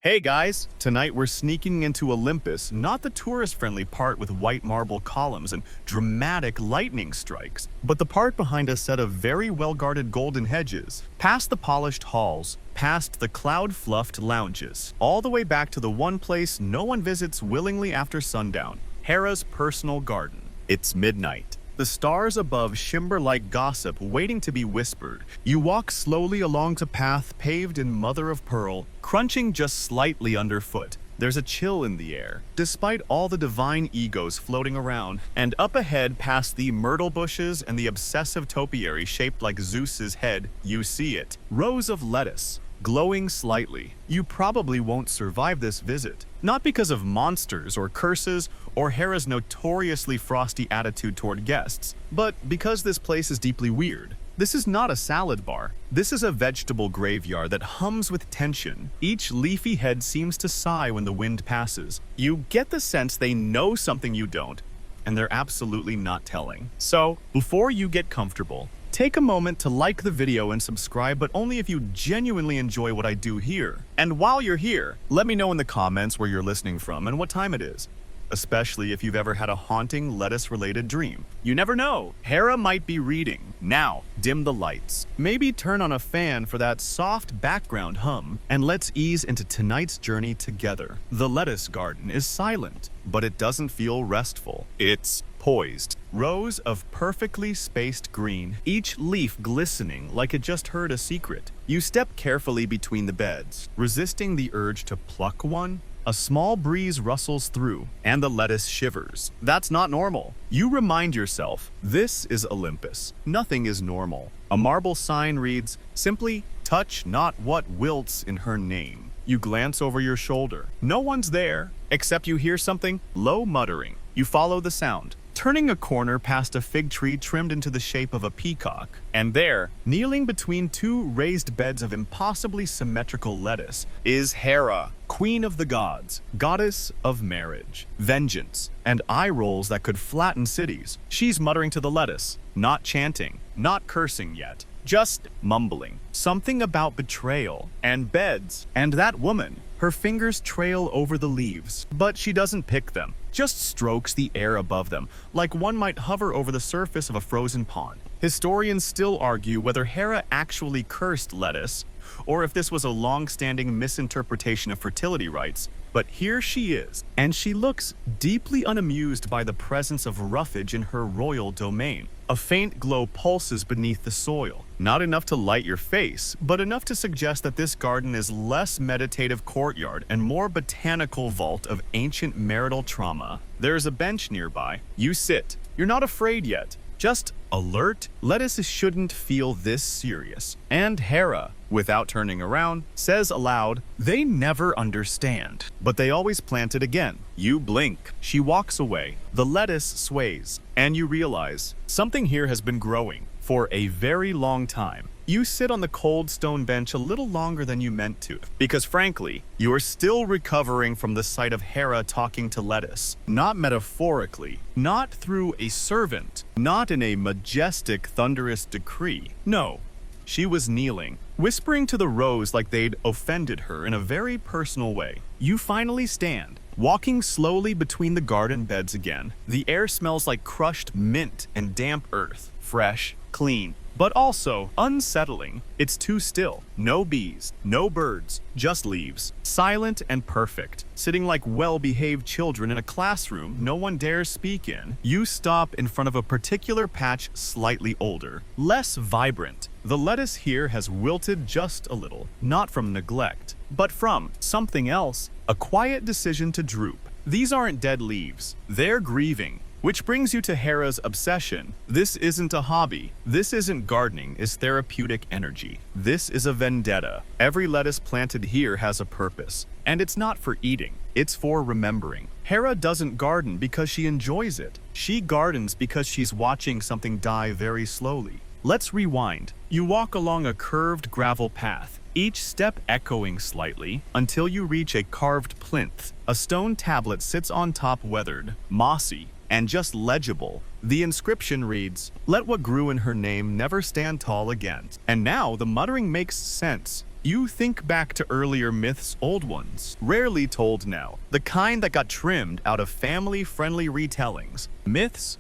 Hey guys, tonight we're sneaking into Olympus, not the tourist-friendly part with white marble columns and dramatic lightning strikes, but the part behind a set of very well-guarded golden hedges, past the polished halls, past the cloud-fluffed lounges, all the way back to the one place no one visits willingly after sundown, Hera's personal garden. It's midnight. The stars above shimmer like gossip waiting to be whispered. You walk slowly along a path paved in mother-of-pearl, crunching just slightly underfoot. There's a chill in the air, despite all the divine egos floating around, and up ahead past the myrtle bushes and the obsessive topiary shaped like Zeus's head, you see it. Rows of lettuce, glowing slightly. You probably won't survive this visit. Not because of monsters or curses or Hera's notoriously frosty attitude toward guests, but because this place is deeply weird. This is not a salad bar. This is a vegetable graveyard that hums with tension. Each leafy head seems to sigh when the wind passes. You get the sense they know something you don't, and they're absolutely not telling. So, before you get comfortable, take a moment to like the video and subscribe, but only if you genuinely enjoy what I do here. And while you're here, let me know in the comments where you're listening from and what time it is. Especially if you've ever had a haunting lettuce-related dream. You never know, Hera might be reading. Now, dim the lights. Maybe turn on a fan for that soft background hum, and let's ease into tonight's journey together. The lettuce garden is silent, but it doesn't feel restful. It's poised. Rows of perfectly spaced green, each leaf glistening like it just heard a secret. You step carefully between the beds, resisting the urge to pluck one. A small breeze rustles through, and the lettuce shivers. That's not normal. You remind yourself, this is Olympus. Nothing is normal. A marble sign reads, simply, touch not what wilts in her name. You glance over your shoulder. No one's there, except you hear something, low muttering. You follow the sound, turning a corner past a fig tree trimmed into the shape of a peacock. And there, kneeling between two raised beds of impossibly symmetrical lettuce, is Hera, queen of the gods, goddess of marriage, vengeance, and eye rolls that could flatten cities. She's muttering to the lettuce, not chanting, not cursing yet, just mumbling. Something about betrayal, and beds, and that woman. Her fingers trail over the leaves, but she doesn't pick them, just strokes the air above them, like one might hover over the surface of a frozen pond. Historians still argue whether Hera actually cursed lettuce, or if this was a long-standing misinterpretation of fertility rites, but here she is, and she looks deeply unamused by the presence of roughage in her royal domain. A faint glow pulses beneath the soil, not enough to light your face, but enough to suggest that this garden is less meditative courtyard and more botanical vault of ancient marital trauma. There's a bench nearby. You sit. You're not afraid yet, just alert. Lettuce shouldn't feel this serious. And Hera, without turning around, says aloud, they never understand. But they always plant it again. You blink. She walks away. The lettuce sways, and you realize something here has been growing for a very long time. You sit on the cold stone bench a little longer than you meant to, because frankly, you are still recovering from the sight of Hera talking to lettuce. Not metaphorically, not through a servant, not in a majestic, thunderous decree. No, she was kneeling, whispering to the rows like they'd offended her in a very personal way. You finally stand, walking slowly between the garden beds again. The air smells like crushed mint and damp earth, fresh, clean, but also unsettling. It's too still. No bees, no birds, just leaves. Silent and perfect. Sitting like well-behaved children in a classroom no one dares speak in. You stop in front of a particular patch slightly older, less vibrant. The lettuce here has wilted just a little, not from neglect, but from something else. A quiet decision to droop. These aren't dead leaves. They're grieving. Which brings you to Hera's obsession. This isn't a hobby. This isn't gardening, it's therapeutic energy. This is a vendetta. Every lettuce planted here has a purpose. And it's not for eating, it's for remembering. Hera doesn't garden because she enjoys it. She gardens because she's watching something die very slowly. Let's rewind. You walk along a curved gravel path, each step echoing slightly, until you reach a carved plinth. A stone tablet sits on top, weathered, mossy, and just legible. The inscription reads, "Let what grew in her name never stand tall again." And now the muttering makes sense. You think back to earlier myths, old ones, rarely told now, the kind that got trimmed out of family-friendly retellings. Myths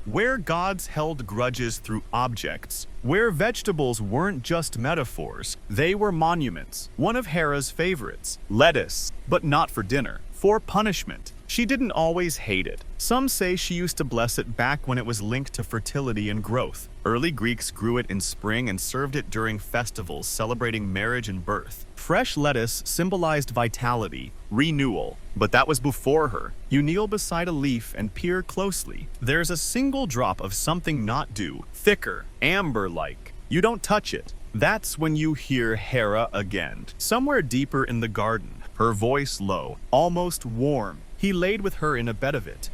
where gods held grudges through objects, where vegetables weren't just metaphors, they were monuments. One of Hera's favorites, lettuce, but not for dinner, for punishment. She didn't always hate it. Some say she used to bless it back when it was linked to fertility and growth. Early Greeks grew it in spring and served it during festivals celebrating marriage and birth. Fresh lettuce symbolized vitality, renewal, but that was before her. You kneel beside a leaf and peer closely. There's a single drop of something not dew, thicker, amber-like. You don't touch it. That's when you hear Hera again, somewhere deeper in the garden, her voice low, almost warm. He laid with her in a bed of it.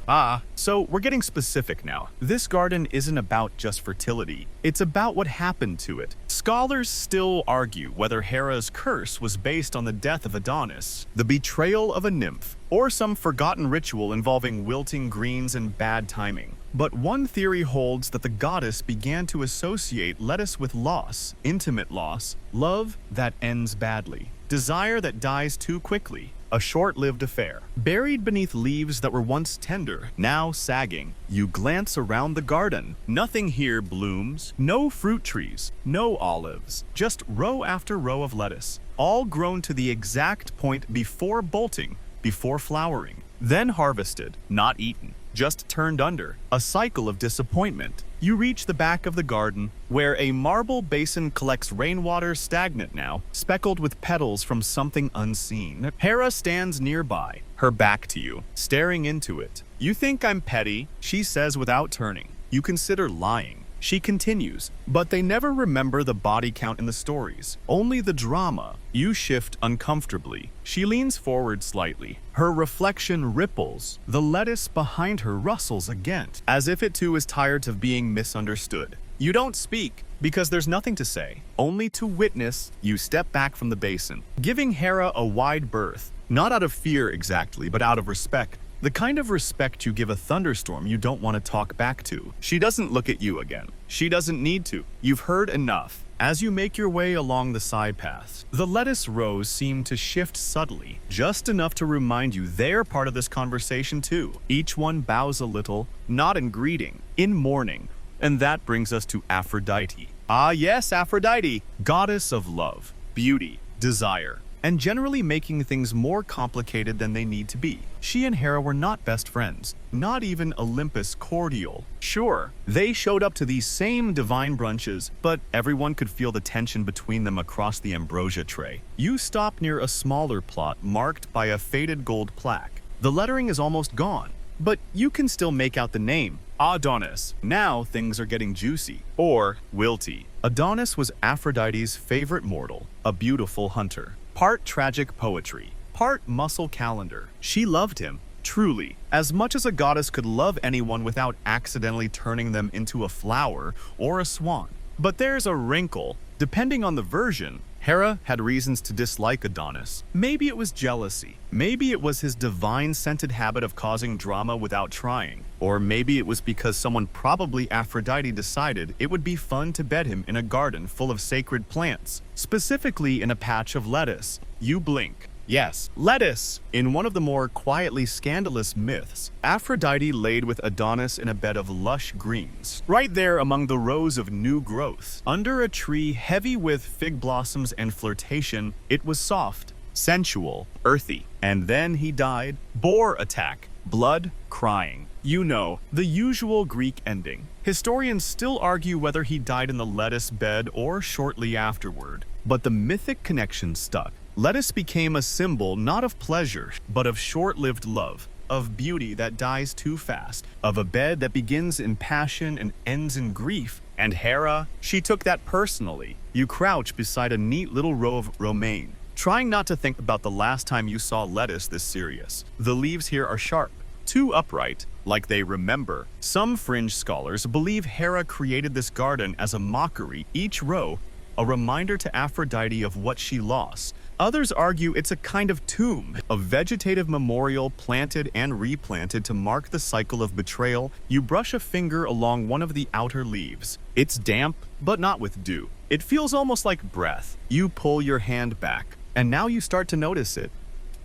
So we're getting specific now. This garden isn't about just fertility. It's about what happened to it. Scholars still argue whether Hera's curse was based on the death of Adonis, the betrayal of a nymph, or some forgotten ritual involving wilting greens and bad timing. But one theory holds that the goddess began to associate lettuce with loss, intimate loss, love that ends badly, desire that dies too quickly, a short-lived affair. Buried beneath leaves that were once tender, now sagging, you glance around the garden. Nothing here blooms, no fruit trees, no olives, just row after row of lettuce, all grown to the exact point before bolting, before flowering, then harvested, not eaten, just turned under, a cycle of disappointment. You reach the back of the garden, where a marble basin collects rainwater, stagnant now, speckled with petals from something unseen. Hera stands nearby, her back to you, staring into it. "You think I'm petty," she says without turning. You consider lying. She continues, but they never remember the body count in the stories, only the drama. You shift uncomfortably. She leans forward slightly. Her reflection ripples. The lettuce behind her rustles again, as if it too is tired of being misunderstood. You don't speak, because there's nothing to say, only to witness. You step back from the basin, giving Hera a wide berth, not out of fear exactly, but out of respect. The kind of respect you give a thunderstorm you don't want to talk back to. She doesn't look at you again. She doesn't need to. You've heard enough. As you make your way along the side paths, the lettuce rows seem to shift subtly, just enough to remind you they're part of this conversation too. Each one bows a little, not in greeting, in mourning. And that brings us to Aphrodite. Ah yes, Aphrodite, goddess of love, beauty, desire, and generally making things more complicated than they need to be. She and Hera were not best friends, not even Olympus cordial. Sure, they showed up to these same divine brunches, but everyone could feel the tension between them across the ambrosia tray. You stop near a smaller plot marked by a faded gold plaque. The lettering is almost gone, but you can still make out the name, Adonis. Now things are getting juicy, or wilty. Adonis was Aphrodite's favorite mortal, a beautiful hunter. Part tragic poetry, part muscle calendar. She loved him, truly, as much as a goddess could love anyone without accidentally turning them into a flower or a swan. But there's a wrinkle. Depending on the version, Hera had reasons to dislike Adonis. Maybe it was jealousy. Maybe it was his divine-scented habit of causing drama without trying. Or maybe it was because someone, probably Aphrodite, decided it would be fun to bed him in a garden full of sacred plants, specifically in a patch of lettuce. You blink. Yes, lettuce! In one of the more quietly scandalous myths, Aphrodite laid with Adonis in a bed of lush greens, right there among the rows of new growth. Under a tree heavy with fig blossoms and flirtation, it was soft, sensual, earthy. And then he died. Boar attack. Blood, crying. You know, the usual Greek ending. Historians still argue whether he died in the lettuce bed or shortly afterward, but the mythic connection stuck. Lettuce became a symbol not of pleasure, but of short-lived love, of beauty that dies too fast, of a bed that begins in passion and ends in grief. And Hera, she took that personally. You crouch beside a neat little row of romaine, trying not to think about the last time you saw lettuce this serious. The leaves here are sharp, too upright, like they remember. Some fringe scholars believe Hera created this garden as a mockery, each row a reminder to Aphrodite of what she lost. Others argue it's a kind of tomb, a vegetative memorial planted and replanted to mark the cycle of betrayal. You brush a finger along one of the outer leaves. It's damp, but not with dew. It feels almost like breath. You pull your hand back, and now you start to notice it.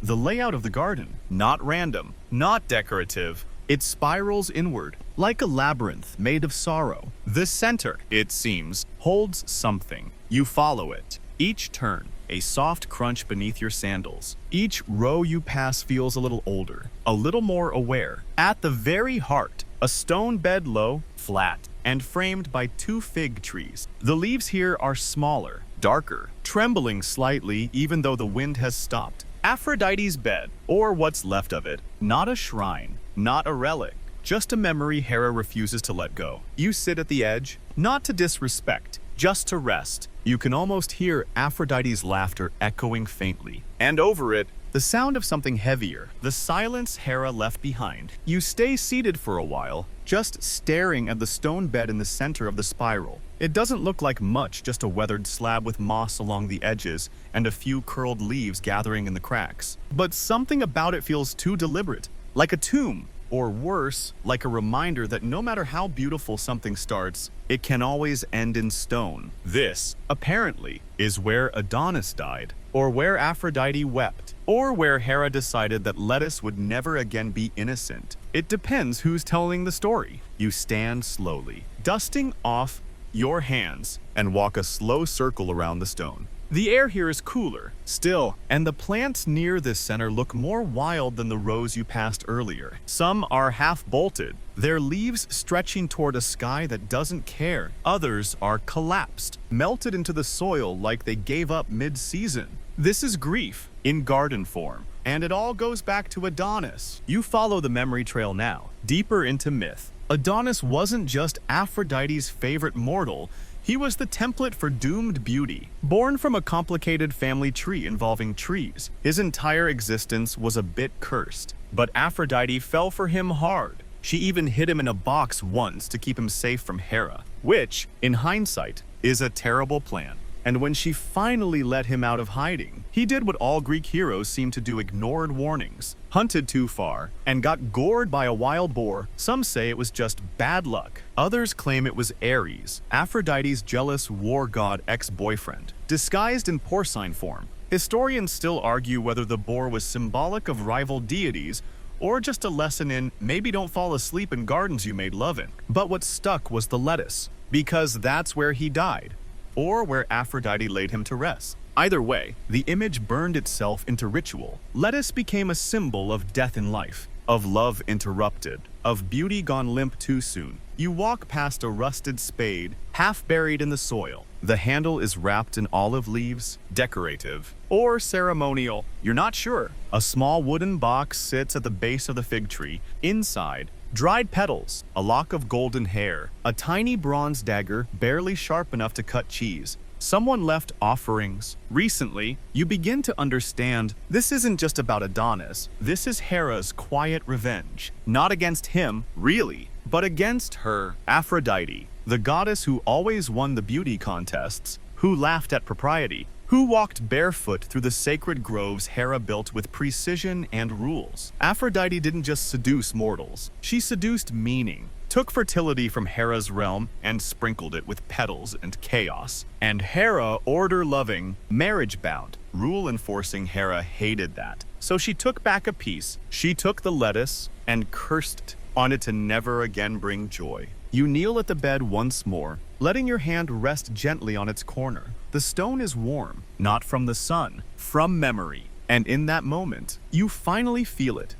The layout of the garden, not random, not decorative. It spirals inward, like a labyrinth made of sorrow. The center, it seems, holds something. You follow it. Each turn, a soft crunch beneath your sandals. Each row you pass feels a little older, a little more aware. At the very heart, a stone bed low, flat, and framed by 2 fig trees. The leaves here are smaller, darker, trembling slightly even though the wind has stopped. Aphrodite's bed, or what's left of it, not a shrine, not a relic, just a memory Hera refuses to let go. You sit at the edge, not to disrespect, just to rest. You can almost hear Aphrodite's laughter echoing faintly, and over it, the sound of something heavier, the silence Hera left behind. You stay seated for a while, just staring at the stone bed in the center of the spiral. It doesn't look like much, just a weathered slab with moss along the edges and a few curled leaves gathering in the cracks. But something about it feels too deliberate, like a tomb, or worse, like a reminder that no matter how beautiful something starts, it can always end in stone. This, apparently, is where Adonis died, or where Aphrodite wept, or where Hera decided that lettuce would never again be innocent. It depends who's telling the story. You stand slowly, dusting off your hands, and walk a slow circle around the stone. The air here is cooler, still, and the plants near this center look more wild than the rows you passed earlier. Some are half-bolted, their leaves stretching toward a sky that doesn't care. Others are collapsed, melted into the soil like they gave up mid-season. This is grief in garden form, and it all goes back to Adonis. You follow the memory trail now, deeper into myth. Adonis wasn't just Aphrodite's favorite mortal, he was the template for doomed beauty. Born from a complicated family tree involving trees, his entire existence was a bit cursed. But Aphrodite fell for him hard. She even hid him in a box once to keep him safe from Hera, which, in hindsight, is a terrible plan. And when she finally let him out of hiding, he did what all Greek heroes seem to do: ignored warnings, hunted too far, and got gored by a wild boar. Some say it was just bad luck. Others claim it was Ares, Aphrodite's jealous war god ex-boyfriend, disguised in porcine form. Historians still argue whether the boar was symbolic of rival deities or just a lesson in maybe don't fall asleep in gardens you made love in. But what stuck was the lettuce, because that's where he died, or where Aphrodite laid him to rest. Either way, the image burned itself into ritual. Lettuce became a symbol of death in life, of love interrupted, of beauty gone limp too soon. You walk past a rusted spade, half buried in the soil. The handle is wrapped in olive leaves, decorative, or ceremonial. You're not sure. A small wooden box sits at the base of the fig tree. Inside, dried petals, a lock of golden hair, a tiny bronze dagger barely sharp enough to cut cheese. Someone left offerings. Recently, you begin to understand this isn't just about Adonis. This is Hera's quiet revenge. Not against him, really, but against her, Aphrodite, the goddess who always won the beauty contests, who laughed at propriety, who walked barefoot through the sacred groves Hera built with precision and rules. Aphrodite didn't just seduce mortals, she seduced meaning, took fertility from Hera's realm and sprinkled it with petals and chaos. And Hera, order-loving, marriage-bound, rule-enforcing Hera hated that. So she took back a piece. She took the lettuce and cursed it on it to never again bring joy. You kneel at the bed once more, letting your hand rest gently on its corner. The stone is warm, not from the sun, from memory. And in that moment, you finally feel it.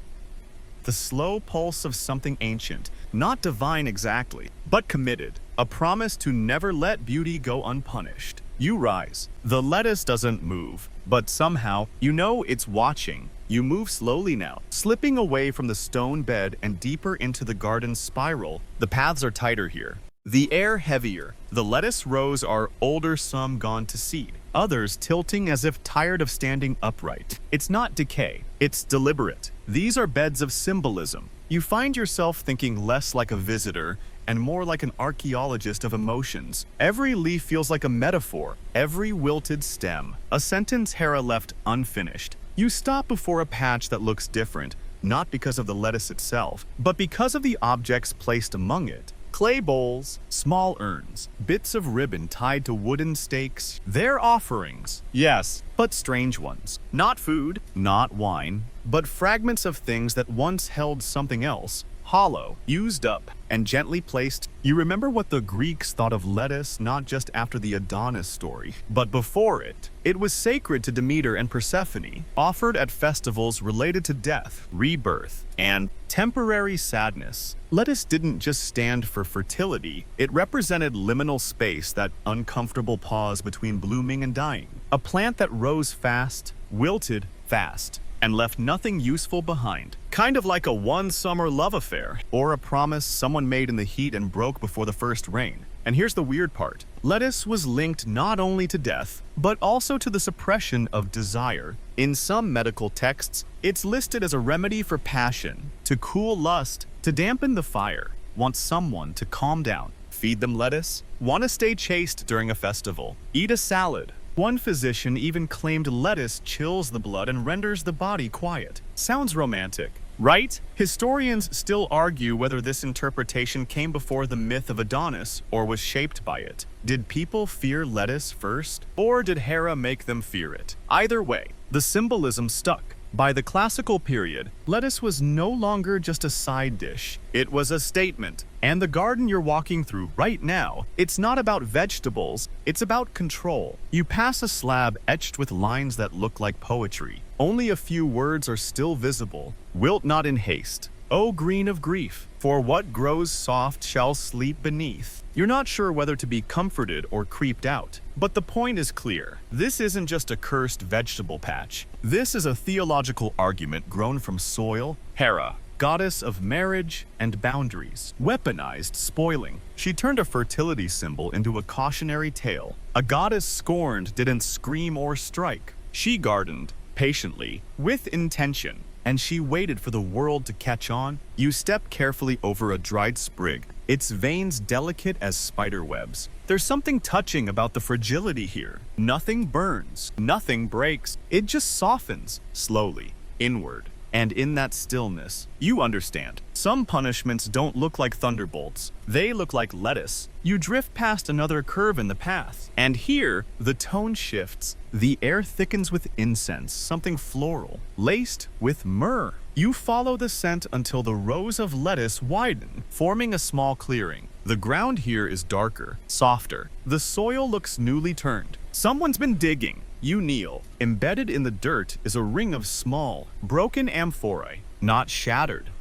The slow pulse of something ancient, not divine exactly, but committed. A promise to never let beauty go unpunished. You rise. The lettuce doesn't move, but somehow, you know it's watching. You move slowly now, slipping away from the stone bed and deeper into the garden's spiral. The paths are tighter here, the air heavier. The lettuce rows are older, some gone to seed, others tilting as if tired of standing upright. It's not decay, it's deliberate. These are beds of symbolism. You find yourself thinking less like a visitor and more like an archaeologist of emotions. Every leaf feels like a metaphor, every wilted stem, a sentence Hera left unfinished. You stop before a patch that looks different, not because of the lettuce itself, but because of the objects placed among it. Clay bowls, small urns, bits of ribbon tied to wooden stakes. They're offerings, yes, but strange ones. Not food, not wine, but fragments of things that once held something else. Hollow, used up, and gently placed. You remember what the Greeks thought of lettuce not just after the Adonis story, but before it. It was sacred to Demeter and Persephone, offered at festivals related to death, rebirth, and temporary sadness. Lettuce didn't just stand for fertility, it represented liminal space, that uncomfortable pause between blooming and dying. A plant that rose fast, wilted fast, and left nothing useful behind. Kind of like a one-summer love affair, or a promise someone made in the heat and broke before the first rain. And here's the weird part. Lettuce was linked not only to death, but also to the suppression of desire. In some medical texts, it's listed as a remedy for passion, to cool lust, to dampen the fire. Want someone to calm down? Feed them lettuce? Want to stay chaste during a festival? Eat a salad. One physician even claimed lettuce chills the blood and renders the body quiet. Sounds romantic, right? Historians still argue whether this interpretation came before the myth of Adonis or was shaped by it. Did people fear lettuce first, or did Hera make them fear it? Either way, the symbolism stuck. By the classical period, lettuce was no longer just a side dish. It was a statement. And the garden you're walking through right now, it's not about vegetables, it's about control. You pass a slab etched with lines that look like poetry. Only a few words are still visible. Wilt not in haste. O green of grief, for what grows soft shall sleep beneath. You're not sure whether to be comforted or creeped out. But the point is clear. This isn't just a cursed vegetable patch. This is a theological argument grown from soil. Hera, goddess of marriage and boundaries, weaponized spoiling. She turned a fertility symbol into a cautionary tale. A goddess scorned didn't scream or strike. She gardened, patiently, with intention. And she waited for the world to catch on. You step carefully over a dried sprig, its veins delicate as spider webs. There's something touching about the fragility here. Nothing burns, nothing breaks. It just softens, slowly, inward. And in that stillness, you understand. Some punishments don't look like thunderbolts. They look like lettuce. You drift past another curve in the path. And here, the tone shifts. The air thickens with incense, something floral, laced with myrrh. You follow the scent until the rows of lettuce widen, forming a small clearing. The ground here is darker, softer. The soil looks newly turned. Someone's been digging. You kneel. Embedded in the dirt is a ring of small, broken amphorae, not shattered,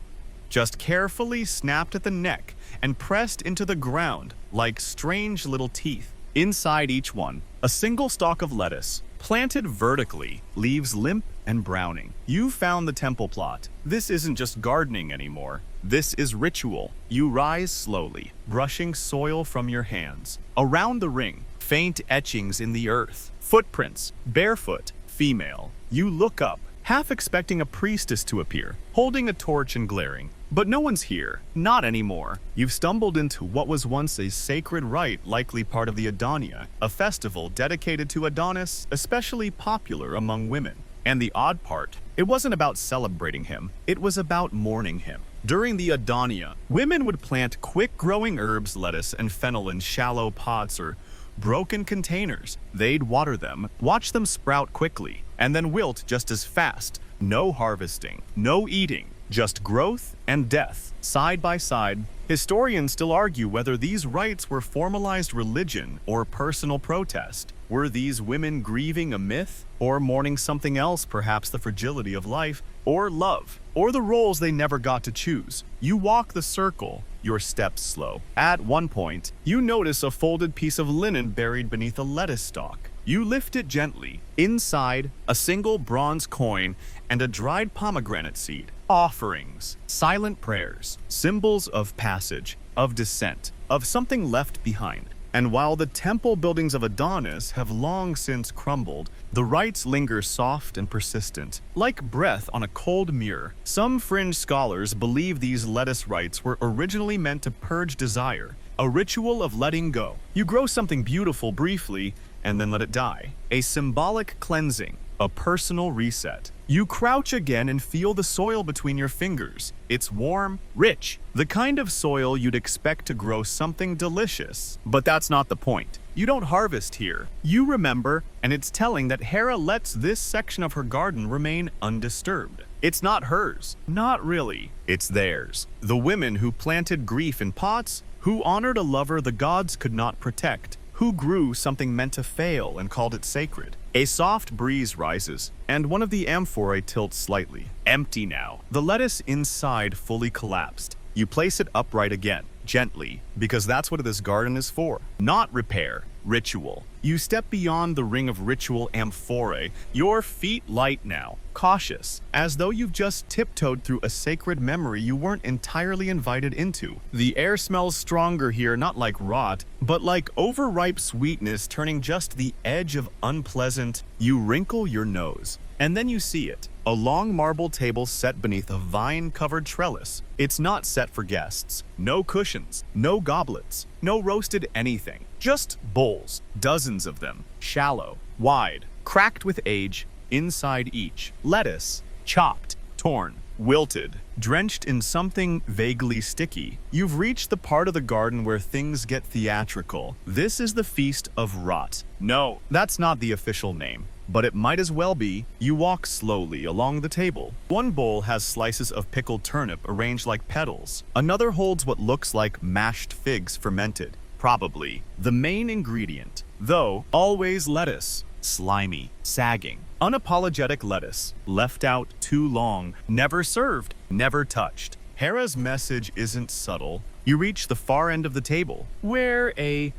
just carefully snapped at the neck and pressed into the ground like strange little teeth. Inside each one, a single stalk of lettuce, planted vertically, leaves limp and browning. You found the temple plot. This isn't just gardening anymore. This is ritual. You rise slowly, brushing soil from your hands. Around the ring, faint etchings in the earth. Footprints, barefoot, female. You look up, half expecting a priestess to appear, holding a torch and glaring. But no one's here, not anymore. You've stumbled into what was once a sacred rite, likely part of the Adonia, a festival dedicated to Adonis, especially popular among women. And the odd part, it wasn't about celebrating him, it was about mourning him. During the Adonia, women would plant quick-growing herbs, lettuce, and fennel in shallow pots or broken containers. They'd water them, watch them sprout quickly, and then wilt just as fast. No harvesting, no eating, just growth and death, side by side. Historians still argue whether these rites were formalized religion or personal protest. Were these women grieving a myth, or mourning something else, perhaps the fragility of life, or love, or the roles they never got to choose? You walk the circle, your steps slow. At one point, you notice a folded piece of linen buried beneath a lettuce stalk. You lift it gently. Inside, a single bronze coin and a dried pomegranate seed. Offerings, silent prayers, symbols of passage, of descent, of something left behind. And while the temple buildings of Adonis have long since crumbled, the rites linger soft and persistent, like breath on a cold mirror. Some fringe scholars believe these lettuce rites were originally meant to purge desire, a ritual of letting go. You grow something beautiful briefly and then let it die. A symbolic cleansing, a personal reset. You crouch again and feel the soil between your fingers. It's warm, rich, the kind of soil you'd expect to grow something delicious. But that's not the point. You don't harvest here. You remember, and it's telling that Hera lets this section of her garden remain undisturbed. It's not hers. Not really. It's theirs. The women who planted grief in pots, who honored a lover the gods could not protect, who grew something meant to fail and called it sacred. A soft breeze rises, and one of the amphorae tilts slightly. Empty now. The lettuce inside fully collapsed. You place it upright again, gently, because that's what this garden is for. Not repair, ritual. You step beyond the ring of ritual amphorae, your feet light now, cautious, as though you've just tiptoed through a sacred memory you weren't entirely invited into. The air smells stronger here, not like rot, but like overripe sweetness turning just the edge of unpleasant. You wrinkle your nose, and then you see it. A long marble table set beneath a vine-covered trellis. It's not set for guests. No cushions, no goblets, no roasted anything. Just bowls, dozens of them, shallow, wide, cracked with age, inside each. Lettuce, chopped, torn, wilted, drenched in something vaguely sticky. You've reached the part of the garden where things get theatrical. This is the feast of rot. No, that's not the official name, but it might as well be. You walk slowly along the table. One bowl has slices of pickled turnip arranged like petals. Another holds what looks like mashed figs fermented. Probably the main ingredient, though always lettuce. Slimy, sagging, unapologetic lettuce, left out too long, never served, never touched. Hera's message isn't subtle. You reach the far end of the table, where a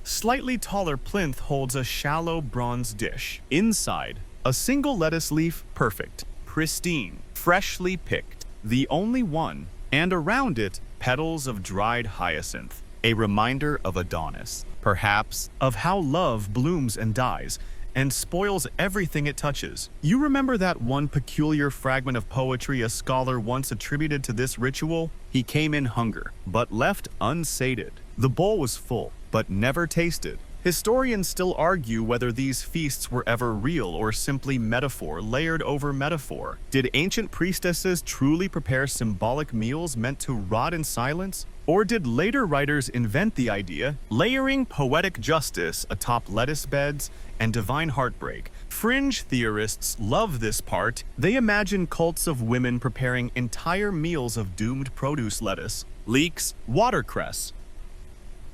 slightly taller plinth holds a shallow bronze dish. Inside, a single lettuce leaf, perfect, pristine, freshly picked, the only one, and around it, petals of dried hyacinth, a reminder of Adonis, perhaps of how love blooms and dies, and spoils everything it touches. You remember that one peculiar fragment of poetry a scholar once attributed to this ritual? He came in hunger, but left unsated. The bowl was full, but never tasted. Historians still argue whether these feasts were ever real or simply metaphor layered over metaphor. Did ancient priestesses truly prepare symbolic meals meant to rot in silence? Or did later writers invent the idea, layering poetic justice atop lettuce beds and divine heartbreak? Fringe theorists love this part. They imagine cults of women preparing entire meals of doomed produce lettuce, leeks, watercress,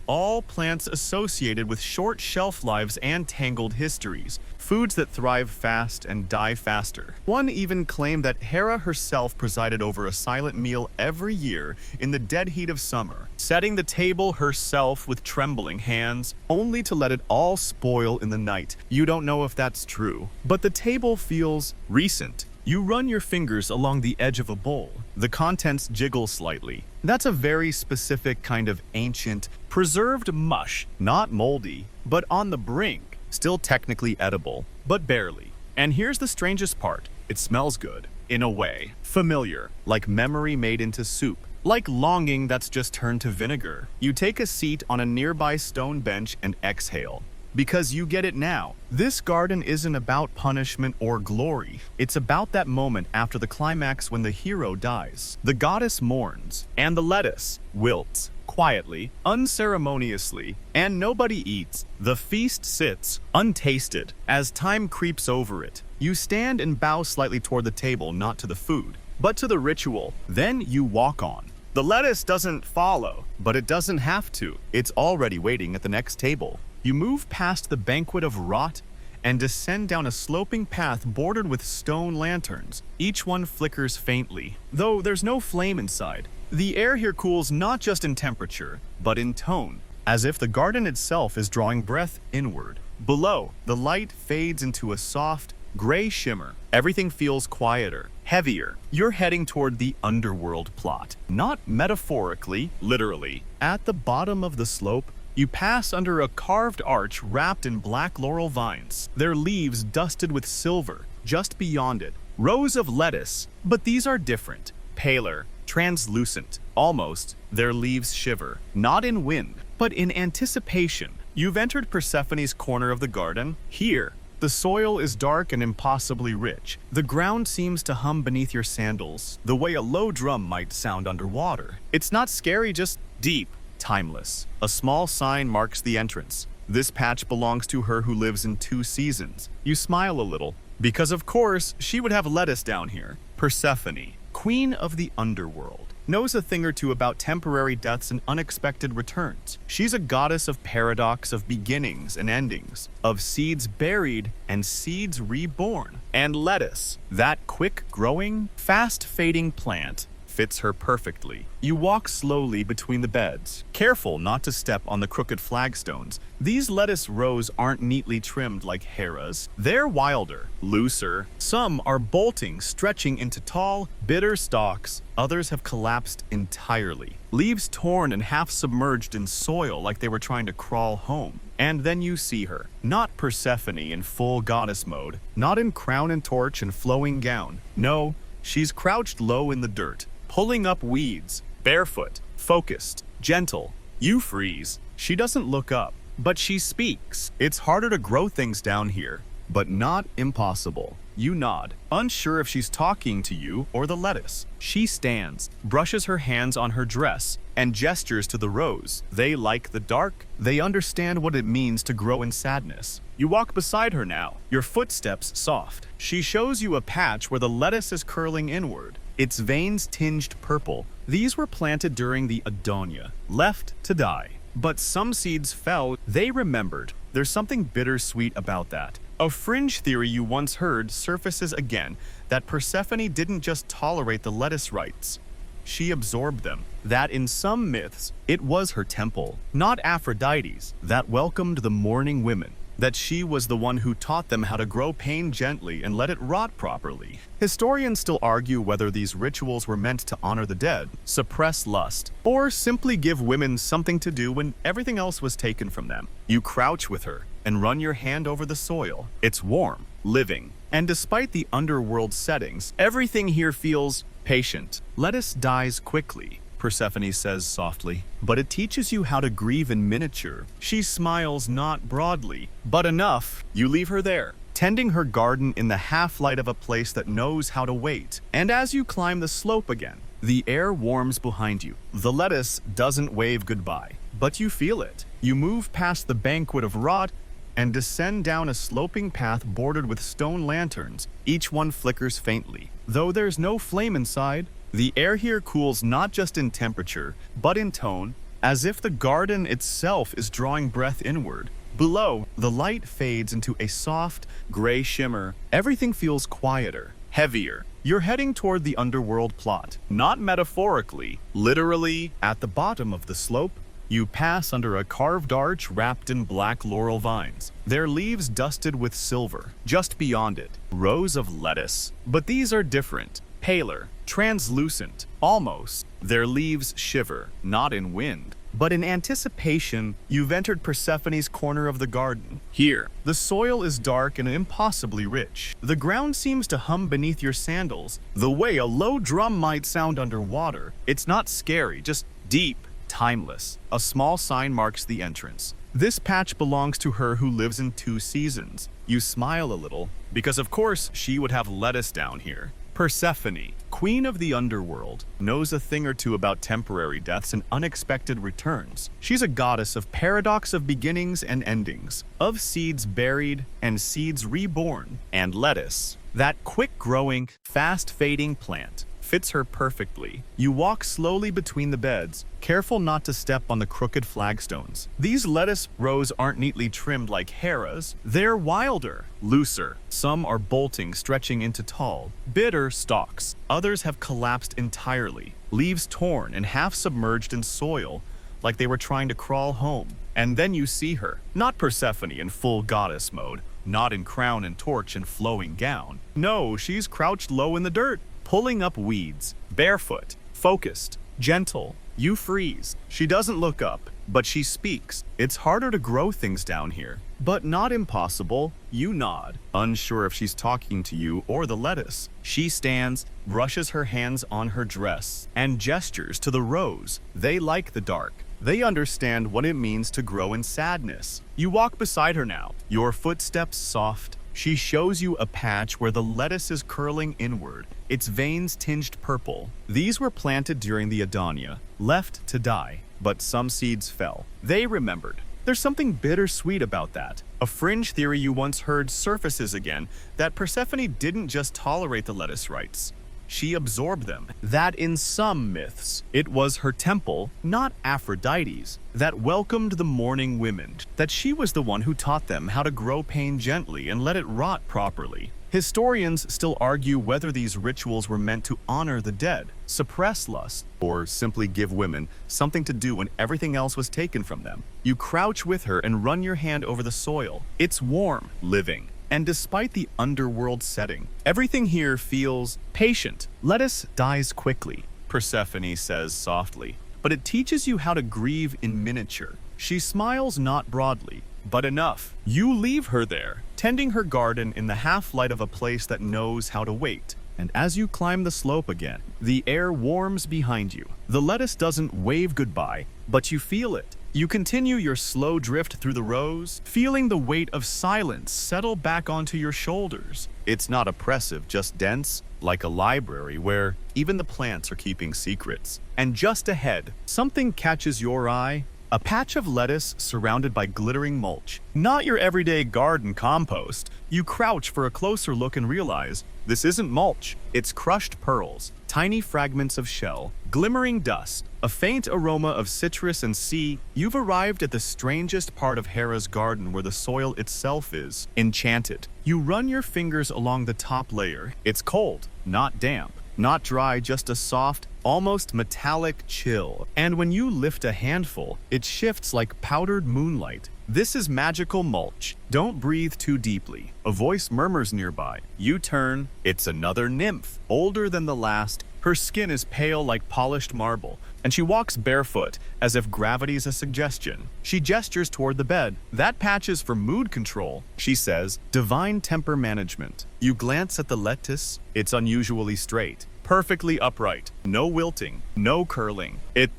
all plants associated with short shelf lives and tangled histories, foods that thrive fast and die faster. One even claimed that Hera herself presided over a silent meal every year in the dead heat of summer, setting the table herself with trembling hands, only to let it all spoil in the night. You don't know if that's true, but the table feels recent. You run your fingers along the edge of a bowl. The contents jiggle slightly. That's a very specific kind of ancient, preserved mush, not moldy, but on the brink, still technically edible, but barely. And here's the strangest part. It smells good, in a way. Familiar, like memory made into soup, like longing that's just turned to vinegar. You take a seat on a nearby stone bench and exhale. Because you get it now. This garden isn't about punishment or glory. It's about that moment after the climax when the hero dies. The goddess mourns, and the lettuce wilts, quietly, unceremoniously, and nobody eats. The feast sits, untasted, as time creeps over it. You stand and bow slightly toward the table, not to the food, but to the ritual. Then you walk on. The lettuce doesn't follow, but it doesn't have to. It's already waiting at the next table. You move past the banquet of rot and descend down a sloping path bordered with stone lanterns. Each one flickers faintly, though there's no flame inside. The air here cools not just in temperature, but in tone, as if the garden itself is drawing breath inward. Below, the light fades into a soft, gray shimmer. Everything feels quieter, heavier. You're heading toward the underworld plot. Not metaphorically, literally. At the bottom of the slope, You pass under a carved arch wrapped in black laurel vines, their leaves dusted with silver. Just beyond it, rows of lettuce, but these are different. Paler, translucent, almost. Their leaves shiver, not in wind, but in anticipation. You've entered Persephone's corner of the garden. Here, the soil is dark and impossibly rich. The ground seems to hum beneath your sandals, the way a low drum might sound underwater. It's not scary, just deep, timeless. A small sign marks the entrance. This patch belongs to her who lives in 2 seasons. You smile a little, because of course, she would have lettuce down here. Persephone, queen of the underworld, knows a thing or two about temporary deaths and unexpected returns. She's a goddess of paradox, of beginnings and endings, of seeds buried and seeds reborn. And lettuce, that quick-growing, fast-fading plant, fits her perfectly. You walk slowly between the beds, careful not to step on the crooked flagstones. These lettuce rows aren't neatly trimmed like Hera's. They're wilder, looser. Some are bolting, stretching into tall, bitter stalks. Others have collapsed entirely, leaves torn and half submerged in soil like they were trying to crawl home. And then you see her, not Persephone in full goddess mode, not in crown and torch and flowing gown. No, she's crouched low in the dirt, pulling up weeds, barefoot, focused, gentle. You freeze. She doesn't look up, but she speaks. It's harder to grow things down here, but not impossible. You nod, unsure if she's talking to you or the lettuce. She stands, brushes her hands on her dress, and gestures to the rows. They like the dark. They understand what it means to grow in sadness. You walk beside her now, your footsteps soft. She shows you a patch where the lettuce is curling inward, its veins tinged purple. These were planted during the Adonia, left to die. But some seeds fell. They remembered. There's something bittersweet about that. A fringe theory you once heard surfaces again, that Persephone didn't just tolerate the lettuce rites. She absorbed them. That in some myths, it was her temple, not Aphrodite's, that welcomed the mourning women. That she was the one who taught them how to grow pain gently and let it rot properly. Historians still argue whether these rituals were meant to honor the dead, suppress lust, or simply give women something to do when everything else was taken from them. You crouch with her and run your hand over the soil. It's warm, living, and despite the underworld settings, everything here feels patient. Lettuce dies quickly, Persephone says softly, but it teaches you how to grieve in miniature. She smiles not broadly, but enough. You leave her there, tending her garden in the half-light of a place that knows how to wait. And as you climb the slope again, the air warms behind you. The lettuce doesn't wave goodbye, but you feel it. You move past the banquet of rot and descend down a sloping path bordered with stone lanterns. Each one flickers faintly. Though there's no flame inside, the air here cools not just in temperature, but in tone, as if the garden itself is drawing breath inward. Below, the light fades into a soft, gray shimmer. Everything feels quieter, heavier. You're heading toward the underworld plot. Not metaphorically, literally. At the bottom of the slope, you pass under a carved arch wrapped in black laurel vines, their leaves dusted with silver. Just beyond it, rows of lettuce. But these are different. Paler, translucent, almost. Their leaves shiver, not in wind, but in anticipation. You've entered Persephone's corner of the garden. Here, the soil is dark and impossibly rich. The ground seems to hum beneath your sandals, the way a low drum might sound underwater. It's not scary, just deep, timeless. A small sign marks the entrance. This patch belongs to her who lives in 2 seasons. You smile a little, because of course she would have lettuce down here. Persephone, queen of the underworld, knows a thing or two about temporary deaths and unexpected returns. She's a goddess of paradox, of beginnings and endings, of seeds buried and seeds reborn. And lettuce, that quick-growing, fast-fading plant, fits her perfectly. You walk slowly between the beds, careful not to step on the crooked flagstones. These lettuce rows aren't neatly trimmed like Hera's. They're wilder, looser. Some are bolting, stretching into tall, bitter stalks. Others have collapsed entirely, leaves torn and half submerged in soil, like they were trying to crawl home. And then you see her, not Persephone in full goddess mode, not in crown and torch and flowing gown. No, she's crouched low in the dirt, pulling up weeds, barefoot, focused, gentle. You freeze. She doesn't look up, but she speaks. It's harder to grow things down here, but not impossible. You nod, unsure if she's talking to you or the lettuce. She stands, brushes her hands on her dress, and gestures to the rows. They like the dark. They understand what it means to grow in sadness. You walk beside her now, your footsteps soft. She shows you a patch where the lettuce is curling inward, its veins tinged purple. These were planted during the Adania, left to die, but some seeds fell. They remembered. There's something bittersweet about that. A fringe theory you once heard surfaces again, that Persephone didn't just tolerate the lettuce rites. She absorbed them. That in some myths, it was her temple, not Aphrodite's, that welcomed the mourning women, that she was the one who taught them how to grow pain gently and let it rot properly. Historians still argue whether these rituals were meant to honor the dead, suppress lust, or simply give women something to do when everything else was taken from them. You crouch with her and run your hand over the soil. It's warm, living. And despite the underworld setting, everything here feels patient. Lettuce dies quickly, Persephone says softly, but it teaches you how to grieve in miniature. She smiles not broadly, but enough. You leave her there, tending her garden in the half-light of a place that knows how to wait. And as you climb the slope again, the air warms behind you. The lettuce doesn't wave goodbye, but you feel it. You continue your slow drift through the rows, feeling the weight of silence settle back onto your shoulders. It's not oppressive, just dense, like a library where even the plants are keeping secrets. And just ahead, something catches your eye. A patch of lettuce surrounded by glittering mulch. Not your everyday garden compost. You crouch for a closer look and realize this isn't mulch. It's crushed pearls, tiny fragments of shell, glimmering dust, a faint aroma of citrus and sea. You've arrived at the strangest part of Hera's garden where the soil itself is enchanted. You run your fingers along the top layer. It's cold, not damp. Not dry, just a soft, almost metallic chill. And when you lift a handful, it shifts like powdered moonlight. This is magical mulch. Don't breathe too deeply. A voice murmurs nearby. You turn. It's another nymph, older than the last. Her skin is pale like polished marble, and she walks barefoot, as if gravity's a suggestion. She gestures toward the bed. That patch is for mood control, she says. Divine temper management. You glance at the lettuce. It's unusually straight, perfectly upright. No wilting, no curling. It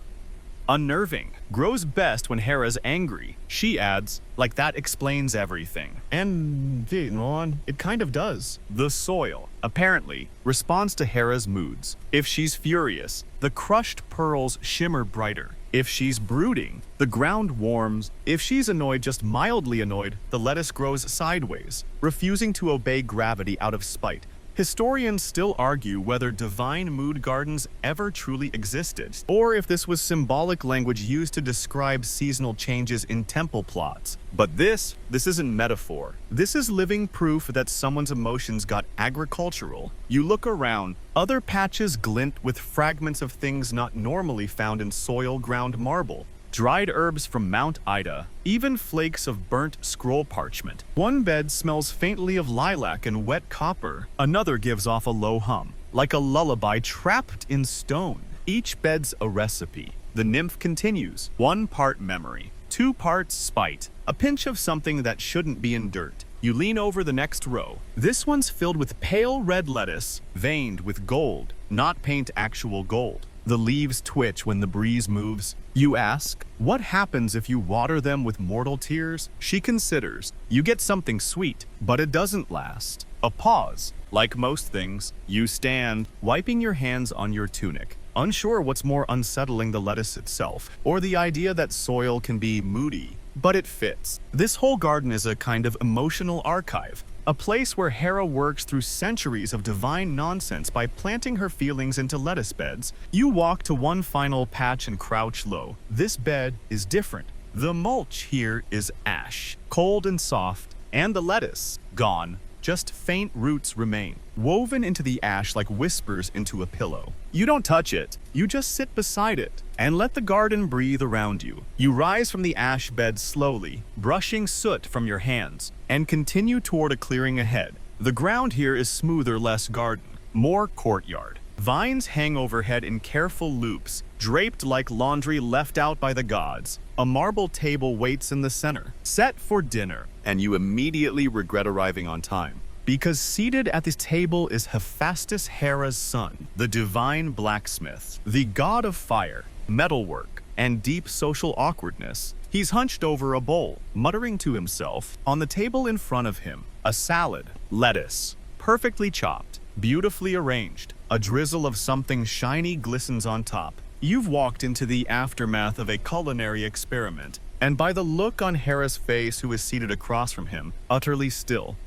unnerving. Grows best when Hera's angry. She adds, like that explains everything. And it kind of does. The soil, apparently, responds to Hera's moods. If she's furious, the crushed pearls shimmer brighter. If she's brooding, the ground warms. If she's annoyed, just mildly annoyed, the lettuce grows sideways, refusing to obey gravity out of spite. Historians still argue whether divine mood gardens ever truly existed, or if this was symbolic language used to describe seasonal changes in temple plots. But this isn't metaphor. This is living proof that someone's emotions got agricultural. You look around, other patches glint with fragments of things not normally found in soil-ground marble. Dried herbs from Mount Ida, even flakes of burnt scroll parchment. One bed smells faintly of lilac and wet copper. Another gives off a low hum, like a lullaby trapped in stone. Each bed's a recipe. The nymph continues. 1 part memory, 2 parts spite, a pinch of something that shouldn't be in dirt. You lean over the next row. This one's filled with pale red lettuce, veined with gold, not paint actual gold. The leaves twitch when the breeze moves. You ask, what happens if you water them with mortal tears? She considers. You get something sweet, but it doesn't last. A pause. Like most things, you stand, wiping your hands on your tunic, unsure what's more unsettling, the lettuce itself, or the idea that soil can be moody. But it fits. This whole garden is a kind of emotional archive. A place where Hera works through centuries of divine nonsense by planting her feelings into lettuce beds. You walk to one final patch and crouch low. This bed is different. The mulch here is ash, cold and soft, and the lettuce, gone. Just faint roots remain, woven into the ash like whispers into a pillow. You don't touch it, you just sit beside it and let the garden breathe around you. You rise from the ash bed slowly, brushing soot from your hands, and continue toward a clearing ahead. The ground here is smoother, less garden, more courtyard. Vines hang overhead in careful loops, draped like laundry left out by the gods. A marble table waits in the center, set for dinner, and you immediately regret arriving on time. Because seated at this table is Hephaestus, Hera's son, the divine blacksmith, the god of fire, metalwork, and deep social awkwardness. He's hunched over a bowl, muttering to himself. On the table in front of him, a salad, lettuce, perfectly chopped, beautifully arranged. A drizzle of something shiny glistens on top. You've walked into the aftermath of a culinary experiment, and by the look on Hera's face, who is seated across from him, utterly still,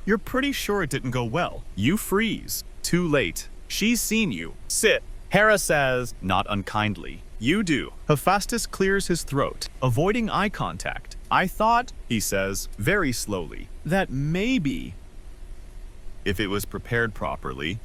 you're pretty sure it didn't go well. You freeze. Too late. She's seen you. Sit. Hera says, not unkindly. You do. Hephaestus clears his throat, avoiding eye contact. I thought, he says, very slowly, that maybe, if it was prepared properly,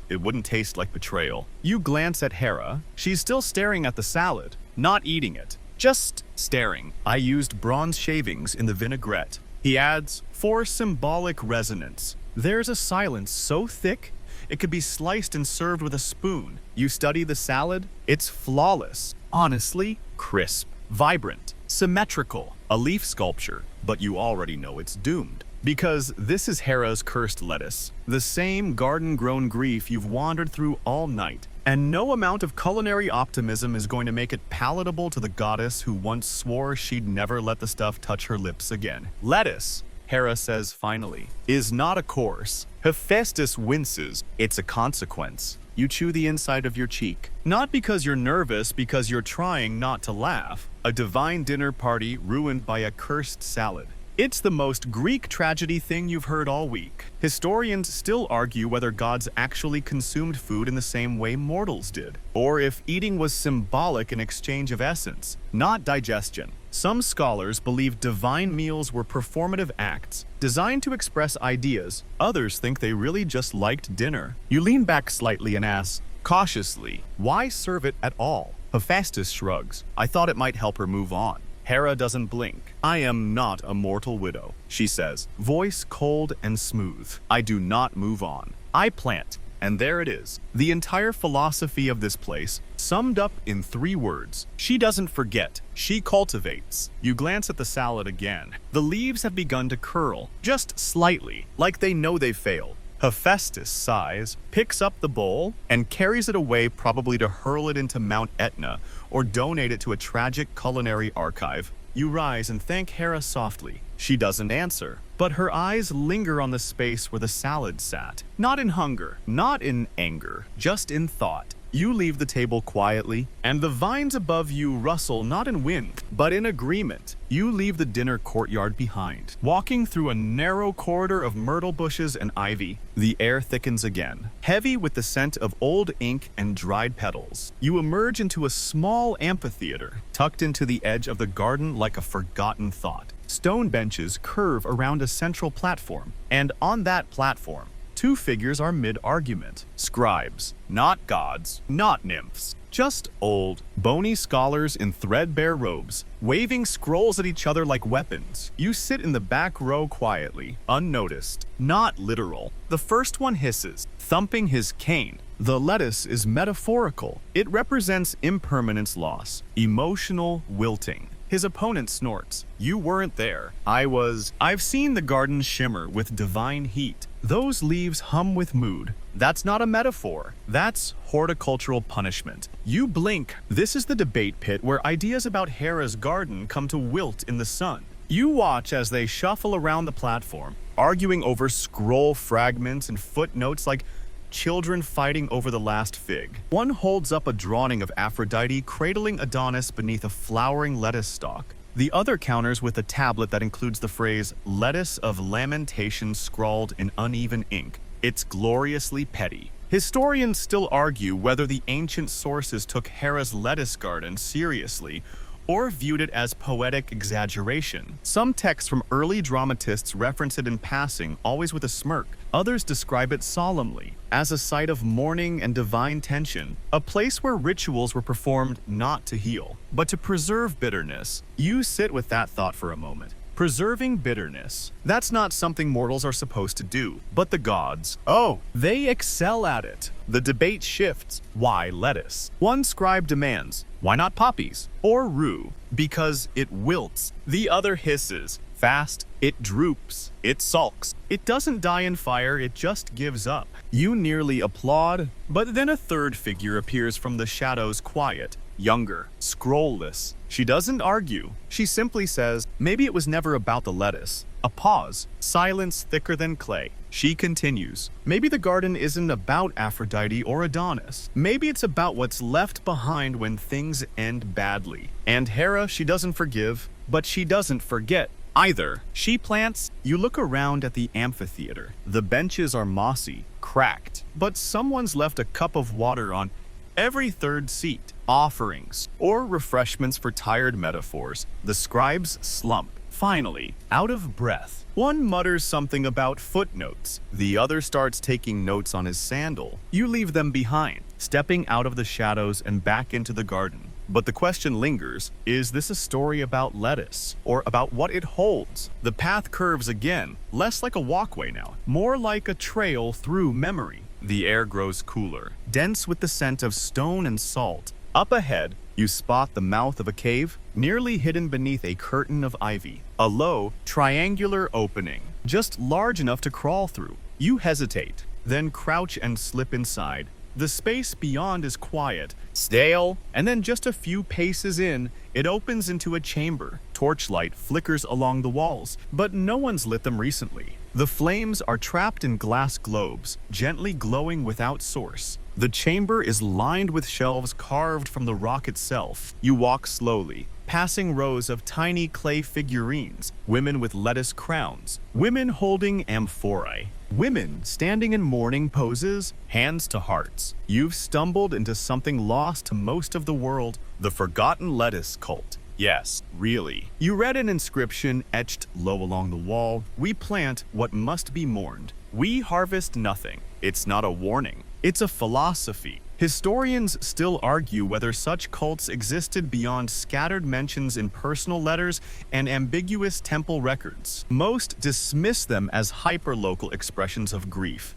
it wouldn't taste like betrayal. You glance at Hera. She's still staring at the salad, not eating it, just staring. I used bronze shavings in the vinaigrette. He adds, for symbolic resonance. There's a silence so thick, it could be sliced and served with a spoon. You study the salad, it's flawless. Honestly, crisp, vibrant, symmetrical, a leaf sculpture, but you already know it's doomed. Because this is Hera's cursed lettuce, the same garden-grown grief you've wandered through all night. And no amount of culinary optimism is going to make it palatable to the goddess who once swore she'd never let the stuff touch her lips again. Lettuce, Hera says finally, is not a course. Hephaestus winces. It's a consequence. You chew the inside of your cheek. Not because you're nervous, because you're trying not to laugh. A divine dinner party ruined by a cursed salad. It's the most Greek tragedy thing you've heard all week. Historians still argue whether gods actually consumed food in the same way mortals did, or if eating was symbolic in exchange of essence, not digestion. Some scholars believe divine meals were performative acts, designed to express ideas. Others think they really just liked dinner. You lean back slightly and ask, cautiously, why serve it at all? Hephaestus shrugs. I thought it might help her move on. Hera doesn't blink. I am not a mortal widow, she says, voice cold and smooth. I do not move on. I plant. And there it is. The entire philosophy of this place, summed up in 3 words. She doesn't forget. She cultivates. You glance at the salad again. The leaves have begun to curl, just slightly, like they know they've failed. Hephaestus sighs, picks up the bowl, and carries it away, probably to hurl it into Mount Etna or donate it to a tragic culinary archive. You rise and thank Hera softly. She doesn't answer, but her eyes linger on the space where the salad sat. Not in hunger, not in anger, just in thought. You leave the table quietly, and the vines above you rustle not in wind, but in agreement. You leave the dinner courtyard behind. Walking through a narrow corridor of myrtle bushes and ivy, the air thickens again, heavy with the scent of old ink and dried petals. You emerge into a small amphitheater, tucked into the edge of the garden like a forgotten thought. Stone benches curve around a central platform, and on that platform, 2 figures are mid-argument. Scribes, not gods, not nymphs, just old, bony scholars in threadbare robes, waving scrolls at each other like weapons. You sit in the back row quietly, unnoticed, not literal. The first one hisses, thumping his cane. The lettuce is metaphorical. It represents impermanence loss, emotional wilting. His opponent snorts. You weren't there. I've seen the garden shimmer with divine heat. Those leaves hum with mood. That's not a metaphor. That's horticultural punishment. You blink. This is the debate pit where ideas about Hera's garden come to wilt in the sun. You watch as they shuffle around the platform, arguing over scroll fragments and footnotes like children fighting over the last fig. One holds up a drawing of Aphrodite cradling Adonis beneath a flowering lettuce stalk. The other counters with a tablet that includes the phrase lettuce of lamentation scrawled in uneven ink. It's gloriously petty. Historians still argue whether the ancient sources took Hera's lettuce garden seriously or viewed it as poetic exaggeration. Some texts from early dramatists reference it in passing, always with a smirk. Others describe it solemnly, as a site of mourning and divine tension, a place where rituals were performed not to heal, but to preserve bitterness. You sit with that thought for a moment. Preserving bitterness. That's not something mortals are supposed to do, but the gods, oh, they excel at it. The debate shifts. Why lettuce? One scribe demands, why not poppies? Or rue? Because it wilts. The other hisses. Fast, it droops, it sulks. It doesn't die in fire, it just gives up. You nearly applaud, but then a third figure appears from the shadows, quiet, younger, scrollless. She doesn't argue. She simply says, maybe it was never about the lettuce. A pause, silence thicker than clay. She continues, maybe the garden isn't about Aphrodite or Adonis. Maybe it's about what's left behind when things end badly. And Hera, she doesn't forgive, but she doesn't forget either. She plants. You look around at the amphitheater. The benches are mossy, cracked, but someone's left a cup of water on every third seat. Offerings or refreshments for tired metaphors. The scribes slump. Finally, out of breath, one mutters something about footnotes. The other starts taking notes on his sandal. You leave them behind, stepping out of the shadows and back into the garden. But the question lingers, is this a story about lettuce, or about what it holds? The path curves again, less like a walkway now, more like a trail through memory. The air grows cooler, dense with the scent of stone and salt. Up ahead, you spot the mouth of a cave, nearly hidden beneath a curtain of ivy. A low, triangular opening, just large enough to crawl through. You hesitate, then crouch and slip inside. The space beyond is quiet, stale, and then just a few paces in, it opens into a chamber. Torchlight flickers along the walls, but no one's lit them recently. The flames are trapped in glass globes, gently glowing without source. The chamber is lined with shelves carved from the rock itself. You walk slowly, passing rows of tiny clay figurines, women with lettuce crowns, women holding amphorae, women standing in mourning poses, hands to hearts. You've stumbled into something lost to most of the world, the forgotten lettuce cult. Yes, really. You read an inscription etched low along the wall. We plant what must be mourned. We harvest nothing. It's not a warning. It's a philosophy. Historians still argue whether such cults existed beyond scattered mentions in personal letters and ambiguous temple records. Most dismiss them as hyperlocal expressions of grief,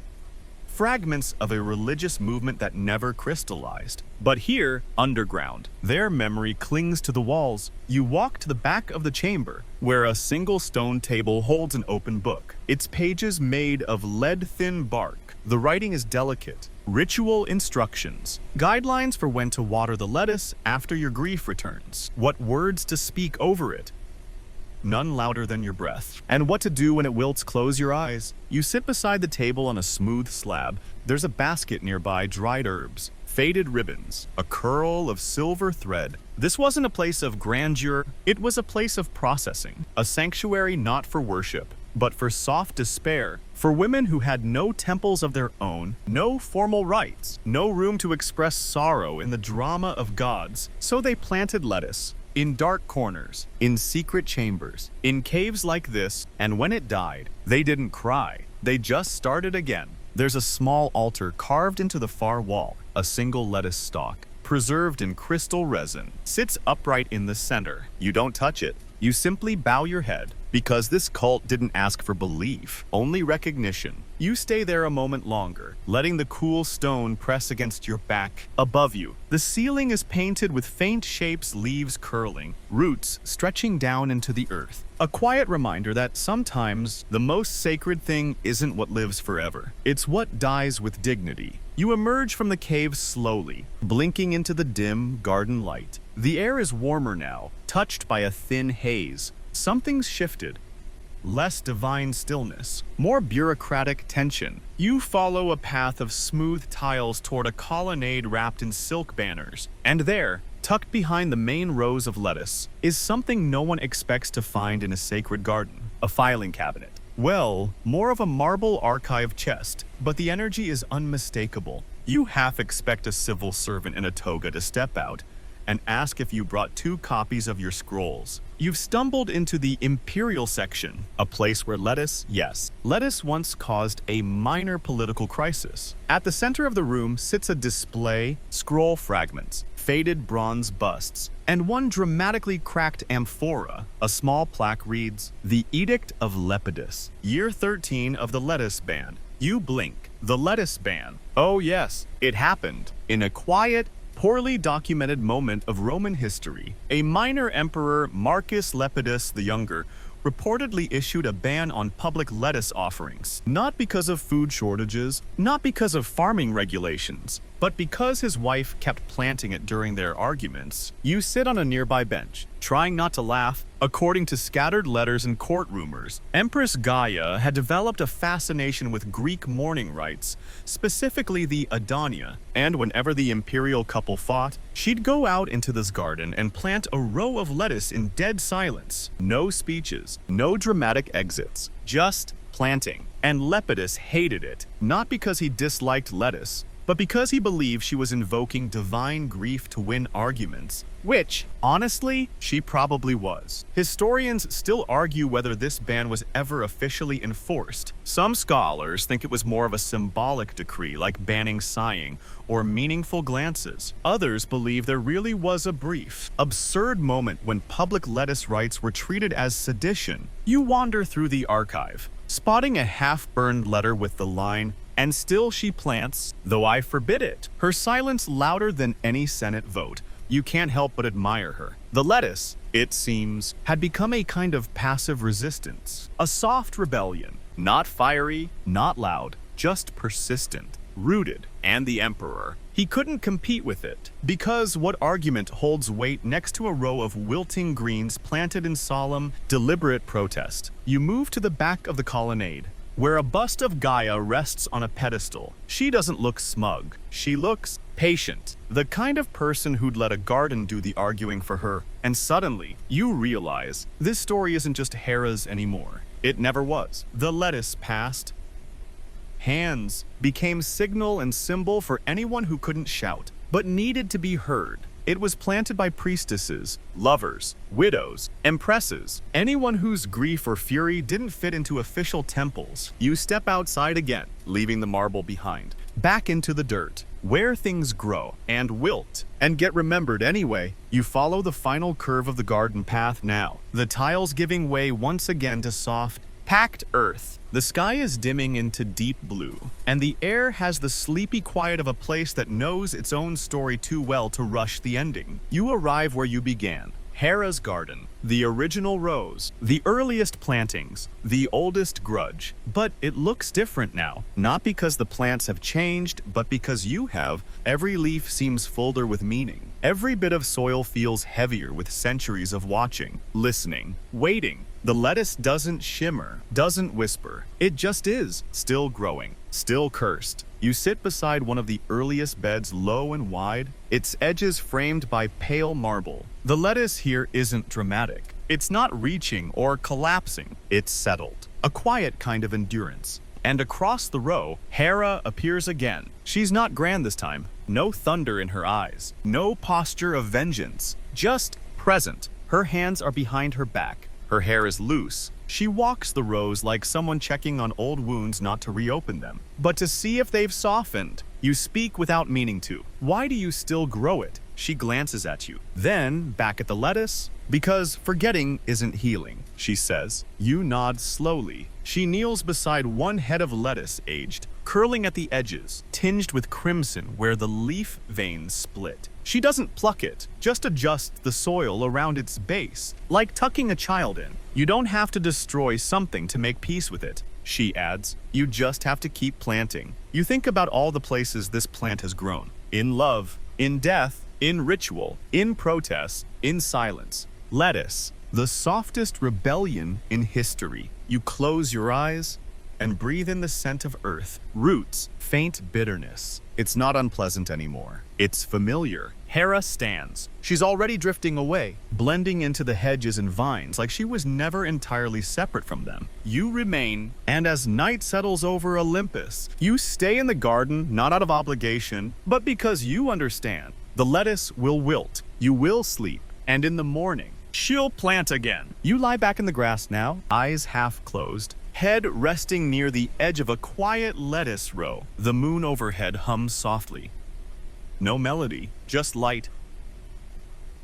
fragments of a religious movement that never crystallized. But here, underground, their memory clings to the walls. You walk to the back of the chamber, where a single stone table holds an open book. Its pages made of lead-thin bark. The writing is delicate. Ritual instructions, guidelines for when to water the lettuce after your grief returns, what words to speak over it, none louder than your breath, and what to do when it wilts. Close your eyes. You sit beside the table on a smooth slab. There's a basket nearby, dried herbs, faded ribbons, a curl of silver thread. This wasn't a place of grandeur, it was a place of processing, a sanctuary not for worship, but for soft despair, for women who had no temples of their own, no formal rites, no room to express sorrow in the drama of gods. So they planted lettuce, in dark corners, in secret chambers, in caves like this, and when it died, they didn't cry, they just started again. There's a small altar carved into the far wall, a single lettuce stalk, preserved in crystal resin, sits upright in the center. You don't touch it, you simply bow your head, because this cult didn't ask for belief, only recognition. You stay there a moment longer, letting the cool stone press against your back. Above you, the ceiling is painted with faint shapes, leaves curling, roots stretching down into the earth. A quiet reminder that sometimes the most sacred thing isn't what lives forever. It's what dies with dignity. You emerge from the cave slowly, blinking into the dim garden light. The air is warmer now, touched by a thin haze. Something's shifted. Less divine stillness, more bureaucratic tension. You follow a path of smooth tiles toward a colonnade wrapped in silk banners. And there, tucked behind the main rows of lettuce, is something no one expects to find in a sacred garden. A filing cabinet. Well, more of a marble archive chest, but the energy is unmistakable. You half expect a civil servant in a toga to step out, and ask if you brought 2 copies of your scrolls. You've stumbled into the Imperial section, a place where lettuce once caused a minor political crisis. At the center of the room sits a display, scroll fragments, faded bronze busts, and one dramatically cracked amphora. A small plaque reads, "The Edict of Lepidus, year 13 of the lettuce ban." You blink. The lettuce ban. Oh yes, it happened. In a quiet, poorly documented moment of Roman history, a minor emperor, Marcus Lepidus the Younger, reportedly issued a ban on public lettuce offerings, not because of food shortages, not because of farming regulations, but because his wife kept planting it during their arguments. You sit on a nearby bench, trying not to laugh. According to scattered letters and court rumors, Empress Gaia had developed a fascination with Greek mourning rites, specifically the Adonia, and whenever the imperial couple fought, she'd go out into this garden and plant a row of lettuce in dead silence. No speeches, no dramatic exits, just planting. And Lepidus hated it, not because he disliked lettuce, but because he believed she was invoking divine grief to win arguments, which, honestly, she probably was. Historians still argue whether this ban was ever officially enforced. Some scholars think it was more of a symbolic decree, like banning sighing or meaningful glances. Others believe there really was a brief, absurd moment when public lettuce rights were treated as sedition. You wander through the archive, spotting a half-burned letter with the line, "And still she plants, though I forbid it." Her silence louder than any Senate vote. You can't help but admire her. The lettuce, it seems, had become a kind of passive resistance, a soft rebellion, not fiery, not loud, just persistent, rooted, and the emperor. He couldn't compete with it, because what argument holds weight next to a row of wilting greens planted in solemn, deliberate protest? You move to the back of the colonnade, where a bust of Gaia rests on a pedestal. She doesn't look smug. She looks patient, the kind of person who'd let a garden do the arguing for her. And suddenly, you realize this story isn't just Hera's anymore. It never was. The lettuce passed. Hands became signal and symbol for anyone who couldn't shout, but needed to be heard. It was planted by priestesses, lovers, widows, empresses, anyone whose grief or fury didn't fit into official temples. You step outside again, leaving the marble behind, back into the dirt, where things grow and wilt and get remembered anyway. You follow the final curve of the garden path now, the tiles giving way once again to soft, packed earth. The sky is dimming into deep blue, and the air has the sleepy quiet of a place that knows its own story too well to rush the ending. You arrive where you began, Hera's garden, the original rose, the earliest plantings, the oldest grudge. But it looks different now, not because the plants have changed, but because you have. Every leaf seems fuller with meaning. Every bit of soil feels heavier with centuries of watching, listening, waiting. The lettuce doesn't shimmer, doesn't whisper. It just is, still growing, still cursed. You sit beside one of the earliest beds, low and wide, its edges framed by pale marble. The lettuce here isn't dramatic. It's not reaching or collapsing. It's settled, a quiet kind of endurance. And across the row, Hera appears again. She's not grand this time. No thunder in her eyes. No posture of vengeance. Just present. Her hands are behind her back. Her hair is loose. She walks the rows like someone checking on old wounds not to reopen them, but to see if they've softened. You speak without meaning to. "Why do you still grow it?" She glances at you. Then, back at the lettuce, "Because forgetting isn't healing," she says. You nod slowly. She kneels beside one head of lettuce, aged, curling at the edges, tinged with crimson where the leaf veins split. She doesn't pluck it, just adjusts the soil around its base, like tucking a child in. "You don't have to destroy something to make peace with it," she adds. "You just have to keep planting." You think about all the places this plant has grown. In love, in death, in ritual, in protest, in silence. Lettuce, the softest rebellion in history. You close your eyes and breathe in the scent of earth. Roots, faint bitterness. It's not unpleasant anymore. It's familiar. Hera stands. She's already drifting away, blending into the hedges and vines like she was never entirely separate from them. You remain, and as night settles over Olympus, you stay in the garden not out of obligation, but because you understand. The lettuce will wilt. You will sleep. And in the morning, she'll plant again. You lie back in the grass now, eyes half closed, head resting near the edge of a quiet lettuce row. The moon overhead hums softly. No melody, just light.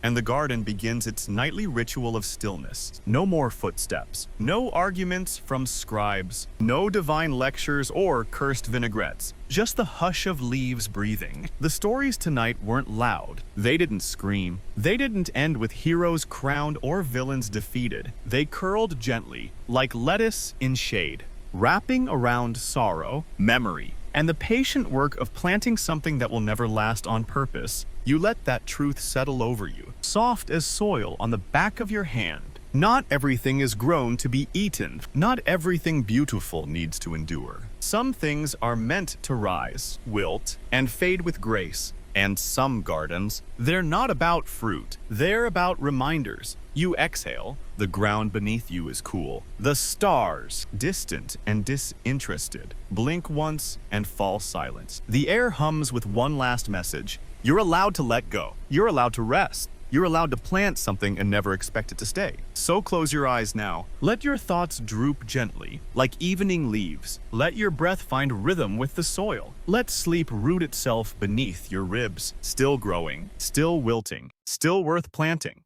And the garden begins its nightly ritual of stillness. No more footsteps, no arguments from scribes, no divine lectures or cursed vinaigrettes, just the hush of leaves breathing. The stories tonight weren't loud. They didn't scream. They didn't end with heroes crowned or villains defeated. They curled gently, like lettuce in shade, wrapping around sorrow, memory, and the patient work of planting something that will never last on purpose. You let that truth settle over you, soft as soil on the back of your hand. Not everything is grown to be eaten. Not everything beautiful needs to endure. Some things are meant to rise, wilt, and fade with grace. And some gardens, they're not about fruit. They're about reminders. You exhale, the ground beneath you is cool. The stars, distant and disinterested, blink once and fall silent. The air hums with one last message. You're allowed to let go. You're allowed to rest. You're allowed to plant something and never expect it to stay. So close your eyes now. Let your thoughts droop gently, like evening leaves. Let your breath find rhythm with the soil. Let sleep root itself beneath your ribs, still growing, still wilting, still worth planting.